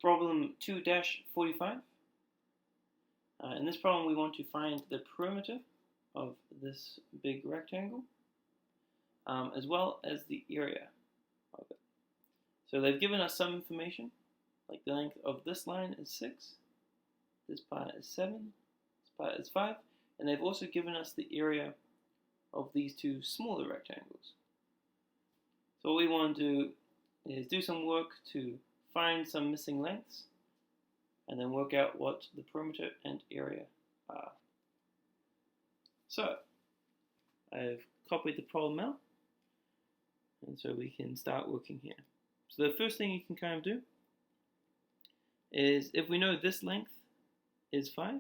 Problem 2-45. In this problem, we want to find the perimeter of this big rectangle, as well as the area of it. So they've given us some information, like the length of this line is 6, this part is 7, this part is 5, and they've also given us the area of these two smaller rectangles. So what we want to do is do some work to find some missing lengths, and then work out what the perimeter and area are. So I've copied the problem out, and so we can start working here. So the first thing you can kind of do is, if we know this length is 5,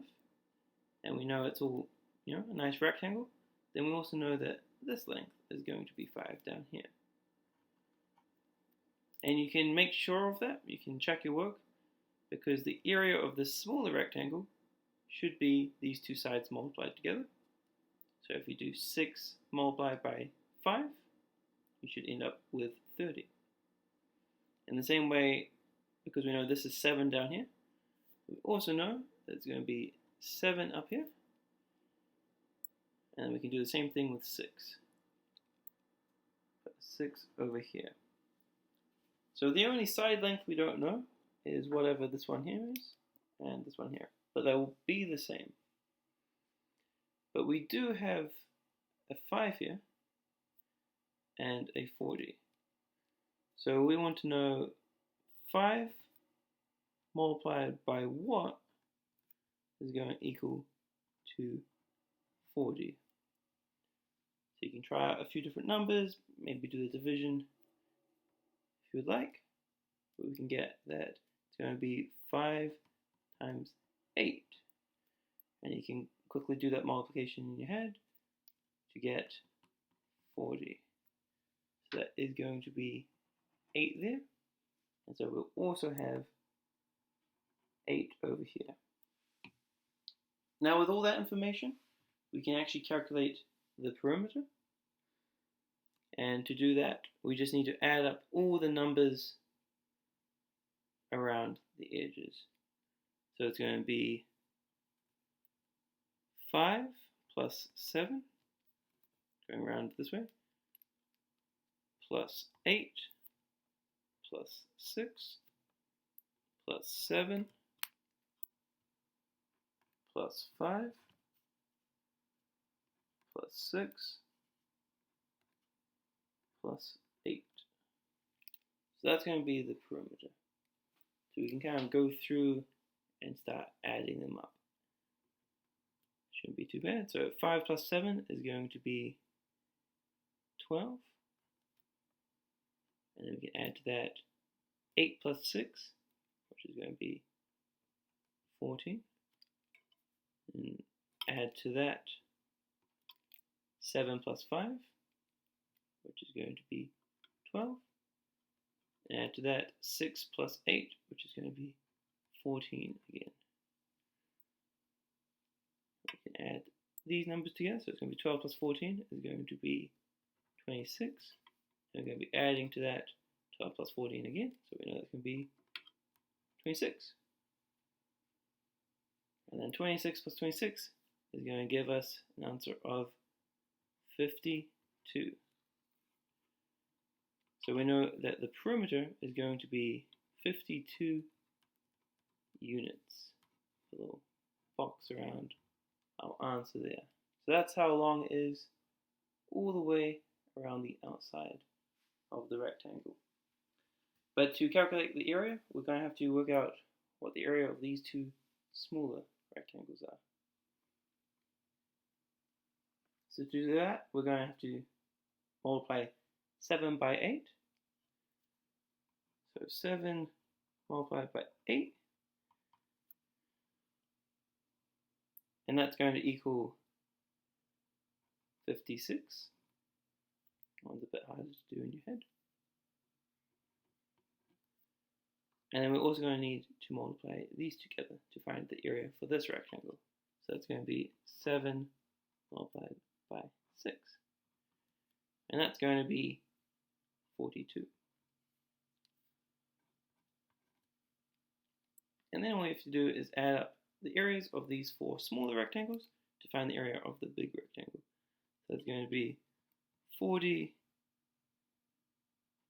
and we know it's all, a nice rectangle, then we also know that this length is going to be 5 down here. And you can make sure of that, you can check your work, because the area of this smaller rectangle should be these two sides multiplied together. So if you do 6 multiplied by 5, you should end up with 30. In the same way, because we know this is 7 down here, we also know that it's going to be 7 up here, and we can do the same thing with 6. Put 6 over here. So the only side length we don't know is whatever this one here is, and this one here, but they will be the same. But we do have a 5 here, and a 40. So we want to know 5 multiplied by what is going to equal to 40. So you can try out a few different numbers, maybe do the division if you would like, but we can get that it's going to be 5 times 8. And you can quickly do that multiplication in your head to get 40. So that is going to be 8 there. And so we'll also have 8 over here. Now with all that information, we can actually calculate the perimeter. And to do that, we just need to add up all the numbers around the edges. So it's going to be 5 plus 7, going around this way, plus 8, plus 6, plus 7, plus 5, plus 6, plus 8. So that's going to be the perimeter. So we can kind of go through and start adding them up. Shouldn't be too bad. So 5 plus 7 is going to be 12. And then we can add to that 8 plus 6, which is going to be 14. And add to that 7 plus 5, which is going to be 12. And add to that 6 plus 8, which is going to be 14 again. We can add these numbers together, so it's going to be 12 plus 14 is going to be 26. And we're going to be adding to that 12 plus 14 again, so we know that's going to be 26. And then 26 plus 26 is going to give us an answer of 52. So we know that the perimeter is going to be 52 units. A little box around our answer there. So that's how long it is all the way around the outside of the rectangle. But to calculate the area, we're going to have to work out what the area of these two smaller rectangles are. So to do that, we're going to have to multiply 7 by 8. So 7 multiplied by 8. And that's going to equal 56. One's a bit harder to do in your head. And then we're also going to need to multiply these together to find the area for this rectangle. So it's going to be 7 multiplied by 6. And that's going to be 42. And then all we have to do is add up the areas of these 4 smaller rectangles to find the area of the big rectangle. So it's going to be 40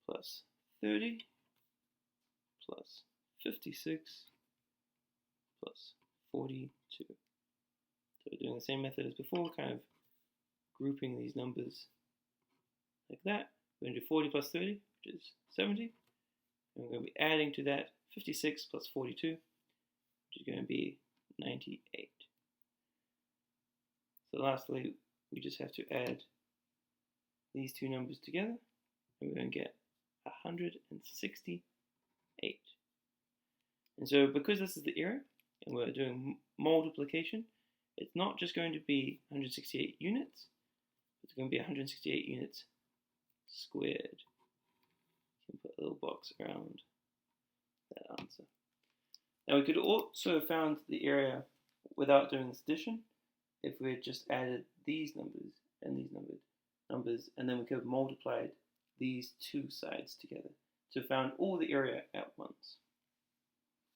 plus 30 plus 56 plus 42. So we're doing the same method as before, kind of grouping these numbers like that. We're going to do 40 plus 30, which is 70. And we're going to be adding to that 56 plus 42, which is going to be 98. So lastly, we just have to add these two numbers together, and we're going to get 168. And so because this is the area, and we're doing multiplication, it's not just going to be 168 units, it's going to be 168 units squared. You can put a little box around that answer. Now we could also have found the area without doing this addition if we had just added these numbers and these numbers, and then we could have multiplied these two sides together to have found all the area at once.